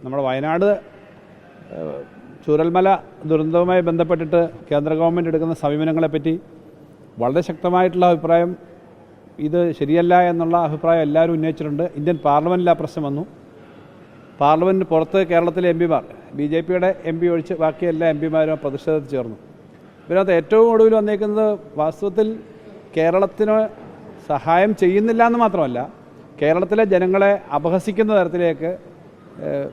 നമ്മുടെ വയനാട് ചൂരൽമല ദുരന്തവുമായി ബന്ധപ്പെട്ടിട്ട് കേന്ദ്ര ഗവൺമെൻറ് എടുക്കുന്ന സമീപനങ്ങളെപ്പറ്റി വളരെ ശക്തമായിട്ടുള്ള അഭിപ്രായം, ഇത് ശരിയല്ല എന്നുള്ള അഭിപ്രായം എല്ലാവരും ഉന്നയിച്ചിട്ടുണ്ട്. ഇന്ത്യൻ പാർലമെൻറ്റിൽ ആ പ്രശ്നം വന്നു. പാർലമെൻറ്റിന് പുറത്ത് കേരളത്തിലെ എംപിമാർ, BJPയുടെ MP ഒഴിച്ച് ബാക്കി എല്ലാ എംപിമാരും പ്രതിഷേധത്തിൽ ചേർന്നു. ഇതിനകത്ത് ഏറ്റവും ഒടുവിൽ വന്നേക്കുന്നത് വാസ്തവത്തിൽ കേരളത്തിന് സഹായം ചെയ്യുന്നില്ല എന്ന് മാത്രമല്ല, കേരളത്തിലെ ജനങ്ങളെ അപഹസിക്കുന്ന തരത്തിലേക്ക്,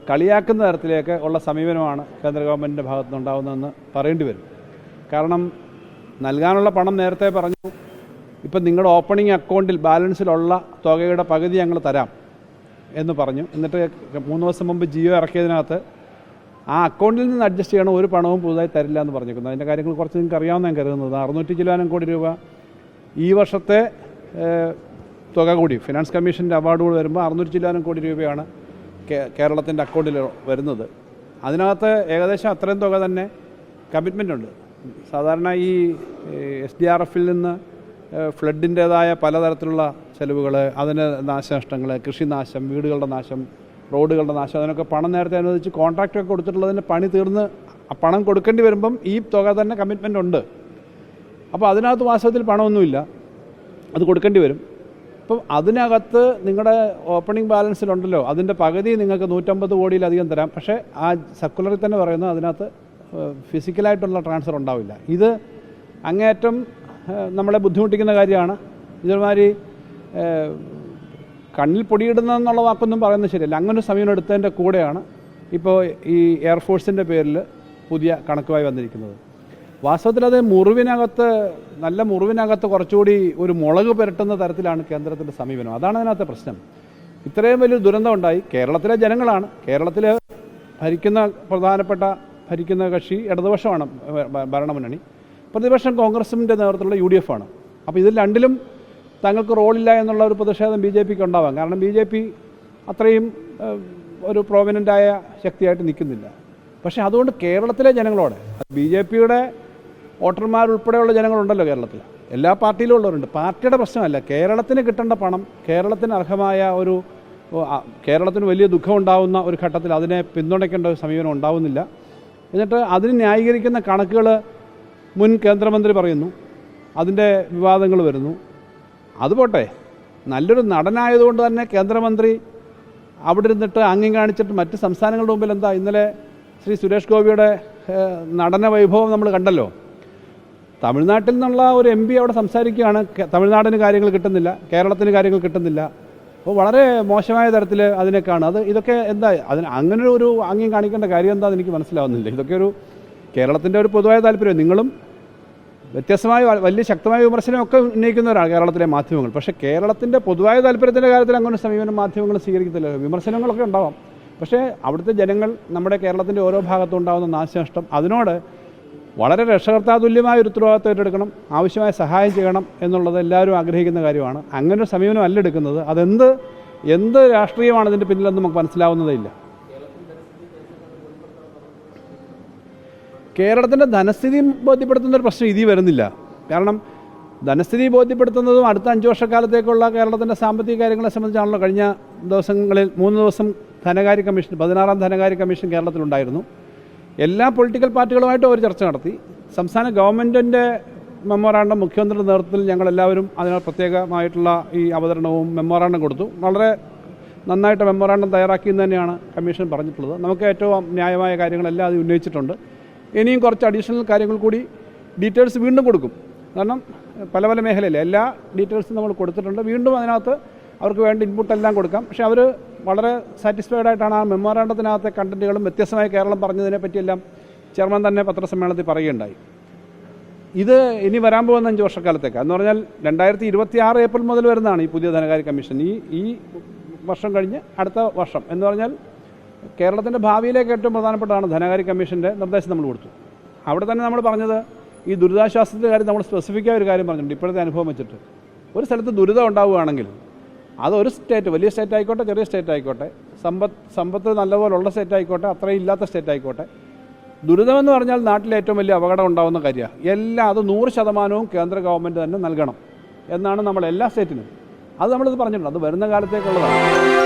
കളിയാക്കുന്ന തരത്തിലേക്ക് ഉള്ള സമീപനമാണ് കേന്ദ്ര ഗവൺമെൻറ്റിൻ്റെ ഭാഗത്തു നിന്നുണ്ടാകുന്നതെന്ന് പറയേണ്ടി വരും. കാരണം നൽകാനുള്ള പണം നേരത്തെ പറഞ്ഞു, ഇപ്പം നിങ്ങളുടെ ഓപ്പണിംഗ് അക്കൗണ്ടിൽ ബാലൻസിലുള്ള തുകയുടെ പകുതി ഞങ്ങൾ തരാം എന്ന് പറഞ്ഞു. എന്നിട്ട് 3 ദിവസം മുമ്പ് ജിയോ ഇറക്കിയതിനകത്ത് ആ അക്കൗണ്ടിൽ നിന്ന് അഡ്ജസ്റ്റ് ചെയ്യണം, ഒരു പണവും പുതുതായി തരില്ല എന്ന് പറഞ്ഞിരിക്കുന്നു. അതിൻ്റെ കാര്യങ്ങൾ കുറച്ച് നിങ്ങൾക്ക് അറിയാവുന്ന ഞാൻ കരുതുന്നത് 600 ചില്ലാനം കോടി രൂപ ഈ വർഷത്തെ തുക കൂടി ഫിനാൻസ് കമ്മീഷൻ്റെ അവാർഡ് കൂടി വരുമ്പോൾ 600 ചില്ലാനം കോടി രൂപയാണ് കേരളത്തിൻ്റെ അക്കൗണ്ടിൽ വരുന്നത്. അതിനകത്ത് ഏകദേശം അത്രയും തുക തന്നെ കമ്മിറ്റ്മെൻ്റ് ഉണ്ട്. സാധാരണ ഈ SDRFൽ നിന്ന് ഫ്ലഡിൻ്റേതായ പലതരത്തിലുള്ള ചെലവുകൾ, അതിന് നാശനഷ്ടങ്ങൾ, കൃഷിനാശം, വീടുകളുടെ നാശം, റോഡുകളുടെ നാശം, അതിനൊക്കെ പണം നേരത്തെ അനുവദിച്ച് കോൺട്രാക്റ്റൊക്കെ കൊടുത്തിട്ടുള്ളതിൻ്റെ പണി തീർന്ന് പണം കൊടുക്കേണ്ടി വരുമ്പം ഈ തുക തന്നെ കമ്മിറ്റ്മെൻ്റ് ഉണ്ട്. അപ്പോൾ അതിനകത്ത് വാസ്തവത്തിൽ പണമൊന്നുമില്ല, അത് കൊടുക്കേണ്ടി വരും. അപ്പം അതിനകത്ത് നിങ്ങളുടെ ഓപ്പണിംഗ് ബാലൻസിലുണ്ടല്ലോ, അതിൻ്റെ പകുതി നിങ്ങൾക്ക് 150 കോടിയിലധികം തരാം. പക്ഷേ ആ സർക്കുലറിൽ തന്നെ പറയുന്നത് അതിനകത്ത് ഫിസിക്കലായിട്ടുള്ള ട്രാൻസ്ഫർ ഉണ്ടാവില്ല. ഇത് അങ്ങേയറ്റം നമ്മളെ ബുദ്ധിമുട്ടിക്കുന്ന കാര്യമാണ്. ഇതുമാതിരി കണ്ണിൽ പൊടിയിടുന്നതെന്നുള്ള വാക്കൊന്നും പറയുന്നത് ശരിയല്ല. അങ്ങനെ ഒരു സമയം എടുത്തതിൻ്റെ കൂടെയാണ് ഇപ്പോൾ ഈ എയർഫോഴ്സിൻ്റെ പേരിൽ പുതിയ കണക്കുമായി വന്നിരിക്കുന്നത്. വാസ്തവത്തിൽ അത് മുറിവിനകത്ത്, നല്ല മുറിവിനകത്ത് കുറച്ചുകൂടി ഒരു മുളക് പുരട്ടുന്ന തരത്തിലാണ് കേന്ദ്രത്തിൻ്റെ സമീപനം. അതാണ് അതിനകത്തെ പ്രശ്നം. ഇത്രയും വലിയ ദുരന്തം ഉണ്ടായി. കേരളത്തിലെ ജനങ്ങളാണ്, കേരളത്തിൽ ഭരിക്കുന്ന കക്ഷി ഇടതുപക്ഷമാണ് ഭരണമുന്നണി, പ്രതിപക്ഷം കോൺഗ്രസിൻ്റെ നേതൃത്വത്തിലുള്ള UDF ആണ്. അപ്പോൾ ഇതിൽ രണ്ടിലും തങ്ങൾക്ക് റോളില്ല എന്നുള്ള ഒരു പ്രതിഷേധം BJPക്ക് ഉണ്ടാവാം. കാരണം BJP അത്രയും ഒരു പ്രോമിനൻ്റായ ശക്തിയായിട്ട് നിൽക്കുന്നില്ല. പക്ഷേ അതുകൊണ്ട് കേരളത്തിലെ ജനങ്ങളോട്, BJPയുടെ വോട്ടർമാരുൾപ്പെടെയുള്ള ജനങ്ങളുണ്ടല്ലോ കേരളത്തിൽ, എല്ലാ പാർട്ടിയിലും ഉള്ളവരുണ്ട്. പാർട്ടിയുടെ പ്രശ്നമല്ല, കേരളത്തിന് കിട്ടേണ്ട പണം, കേരളത്തിന് അർഹമായ ഒരു, കേരളത്തിന് വലിയ ദുഃഖമുണ്ടാകുന്ന ഒരു ഘട്ടത്തിൽ അതിനെ പിന്തുണയ്ക്കേണ്ട ഒരു സമീപനം ഉണ്ടാവുന്നില്ല. എന്നിട്ട് അതിന് ന്യായീകരിക്കുന്ന കണക്കുകൾ മുൻ കേന്ദ്രമന്ത്രി പറയുന്നു, അതിൻ്റെ വിവാദങ്ങൾ വരുന്നു. അതുപോട്ടെ, നല്ലൊരു നടനായതുകൊണ്ട് തന്നെ കേന്ദ്രമന്ത്രി അവിടെ ഇരുന്നിട്ട് ആംഗ്യം കാണിച്ചിട്ട് മറ്റ് സംസ്ഥാനങ്ങളുടെ മുമ്പിൽ എന്താ, ഇന്നലെ ശ്രീ സുരേഷ് ഗോപിയുടെ നടന വൈഭവം നമ്മൾ കണ്ടല്ലോ. തമിഴ്നാട്ടിൽ നിന്നുള്ള ഒരു MP അവിടെ സംസാരിക്കുകയാണ്, തമിഴ്നാടിന് കാര്യങ്ങൾ കിട്ടുന്നില്ല, കേരളത്തിന് കാര്യങ്ങൾ കിട്ടുന്നില്ല. അപ്പോൾ വളരെ മോശമായ തരത്തിൽ അതിനെ കാണും. ഇതൊക്കെ എന്താ, അങ്ങനെ ഒരു ആംഗ്യം കാണിക്കേണ്ട കാര്യം എന്താണെന്ന് എനിക്ക് മനസ്സിലാവുന്നില്ല. ഇതൊക്കെ ഒരു കേരളത്തിൻ്റെ ഒരു പൊതുവായ താല്പര്യം. നിങ്ങളും വ്യത്യസ്തമായ വലിയ ശക്തമായ വിമർശനമൊക്കെ ഉന്നയിക്കുന്നവരാണ് കേരളത്തിലെ മാധ്യമങ്ങൾ. പക്ഷേ കേരളത്തിൻ്റെ പൊതുവായ താല്പര്യത്തിൻ്റെ കാര്യത്തിൽ അങ്ങനെ സമീപനം മാധ്യമങ്ങൾ സ്വീകരിക്കത്തില്ല. വിമർശനങ്ങളൊക്കെ ഉണ്ടാവാം, പക്ഷേ അവിടുത്തെ ജനങ്ങൾ, നമ്മുടെ കേരളത്തിൻ്റെ ഓരോ ഭാഗത്തും ഉണ്ടാകുന്ന നാശനഷ്ടം, അതിനോട് വളരെ രക്ഷകർത്താതുല്യമായ ഒരു ഉത്തരവാദിത്വം ഏറ്റെടുക്കണം, ആവശ്യമായ സഹായം ചെയ്യണം എന്നുള്ളത് എല്ലാവരും ആഗ്രഹിക്കുന്ന കാര്യമാണ്. അങ്ങനെ ഒരു സമീപനം അല്ല എടുക്കുന്നത്. എന്ത് രാഷ്ട്രീയമാണ് ഇതിൻ്റെ പിന്നിലെന്ന് നമുക്ക് മനസ്സിലാവുന്നതേ ഇല്ല. കേരളത്തിൻ്റെ ധനസ്ഥിതി ബോധ്യപ്പെടുത്തുന്നൊരു പ്രശ്നം ഇതിൽ വരുന്നില്ല. കാരണം ധനസ്ഥിതി ബോധ്യപ്പെടുത്തുന്നതും അടുത്ത 5 വർഷക്കാലത്തേക്കുള്ള കേരളത്തിൻ്റെ സാമ്പത്തിക കാര്യങ്ങളെ സംബന്ധിച്ചാണല്ലോ. കഴിഞ്ഞ ദിവസങ്ങളിൽ 3 ദിവസം ധനകാര്യ കമ്മീഷൻ, 16ാം ധനകാര്യ കമ്മീഷൻ കേരളത്തിലുണ്ടായിരുന്നു. എല്ലാ പൊളിറ്റിക്കൽ പാർട്ടികളുമായിട്ടും ഒരു ചർച്ച നടത്തി. സംസ്ഥാന ഗവൺമെൻറ്റിൻ്റെ മെമ്മോറാണ്ടം മുഖ്യമന്ത്രിയുടെ നേതൃത്വത്തിൽ ഞങ്ങളെല്ലാവരും അതിന് പ്രത്യേകമായിട്ടുള്ള ഈ അവതരണവും മെമ്മോറാണ്ടം കൊടുത്തു. വളരെ നന്നായിട്ട് മെമ്മോറാണ്ടം തയ്യാറാക്കിയെന്ന് തന്നെയാണ് കമ്മീഷൻ പറഞ്ഞിട്ടുള്ളത്. നമുക്ക് ഏറ്റവും ന്യായമായ കാര്യങ്ങളെല്ലാം അത് ഉന്നയിച്ചിട്ടുണ്ട്. ഇനിയും കുറച്ച് അഡീഷണൽ കാര്യങ്ങൾ കൂടി ഡീറ്റെയിൽസ് വീണ്ടും കൊടുക്കും. കാരണം പല മേഖലയിൽ എല്ലാ ഡീറ്റെയിൽസും നമ്മൾ കൊടുത്തിട്ടുണ്ട്. വീണ്ടും അതിനകത്ത് അവർക്ക് വേണ്ട ഇൻപുട്ടെല്ലാം കൊടുക്കാം. പക്ഷേ അവർ വളരെ സാറ്റിസ്ഫൈഡ് ആയിട്ടാണ് ആ മെമ്മോറാണ്ടത്തിനകത്തെ കണ്ടൻറ്റുകളും വ്യത്യസ്തമായ കേരളം പറഞ്ഞതിനെ പറ്റിയെല്ലാം ചെയർമാൻ തന്നെ പത്രസമ്മേളനത്തിൽ പറയുകയുണ്ടായി. ഇത് ഇനി വരാൻ പോകുന്ന 5 വർഷക്കാലത്തേക്ക് എന്ന് പറഞ്ഞാൽ 2026 ഏപ്രിൽ മുതൽ വരുന്നതാണ് ഈ പുതിയ ധനകാര്യ കമ്മീഷൻ. ഈ വർഷം കഴിഞ്ഞ് അടുത്ത വർഷം എന്ന് പറഞ്ഞാൽ കേരളത്തിൻ്റെ ഭാവിയിലേക്ക് ഏറ്റവും പ്രധാനപ്പെട്ടതാണ് ധനകാര്യ കമ്മീഷൻ്റെ നിർദ്ദേശം നമ്മൾ കൊടുത്തു. അവിടെ തന്നെ നമ്മൾ പറഞ്ഞത് ഈ ദുരിതാശ്വാസത്തിൻ്റെ കാര്യം നമ്മൾ സ്പെസിഫിക്കായ ഒരു കാര്യം പറഞ്ഞിട്ടുണ്ട്. ഇപ്പോഴത്തെ അനുഭവം വെച്ചിട്ട് ഒരു സ്ഥലത്ത് ദുരിതം ഉണ്ടാവുകയാണെങ്കിൽ അതൊരു സ്റ്റേറ്റ്, വലിയ സ്റ്റേറ്റ് ആയിക്കോട്ടെ, ചെറിയ സ്റ്റേറ്റ് ആയിക്കോട്ടെ, സമ്പത്ത് നല്ലപോലുള്ള സ്റ്റേറ്റ് ആയിക്കോട്ടെ, അത്രയും ഇല്ലാത്ത സ്റ്റേറ്റ് ആയിക്കോട്ടെ, ദുരിതമെന്ന് പറഞ്ഞാൽ നാട്ടിലെ ഏറ്റവും വലിയ അപകടം ഉണ്ടാകുന്ന കാര്യമാണ്. എല്ലാം അത് 100% കേന്ദ്ര ഗവൺമെൻറ് തന്നെ നൽകണം എന്നാണ് നമ്മൾ എല്ലാ സ്റ്റേറ്റിനും. അത് നമ്മളിത് പറഞ്ഞിട്ടുണ്ട്. അത് വരുന്ന കാലത്തേക്കുള്ളതാണ്.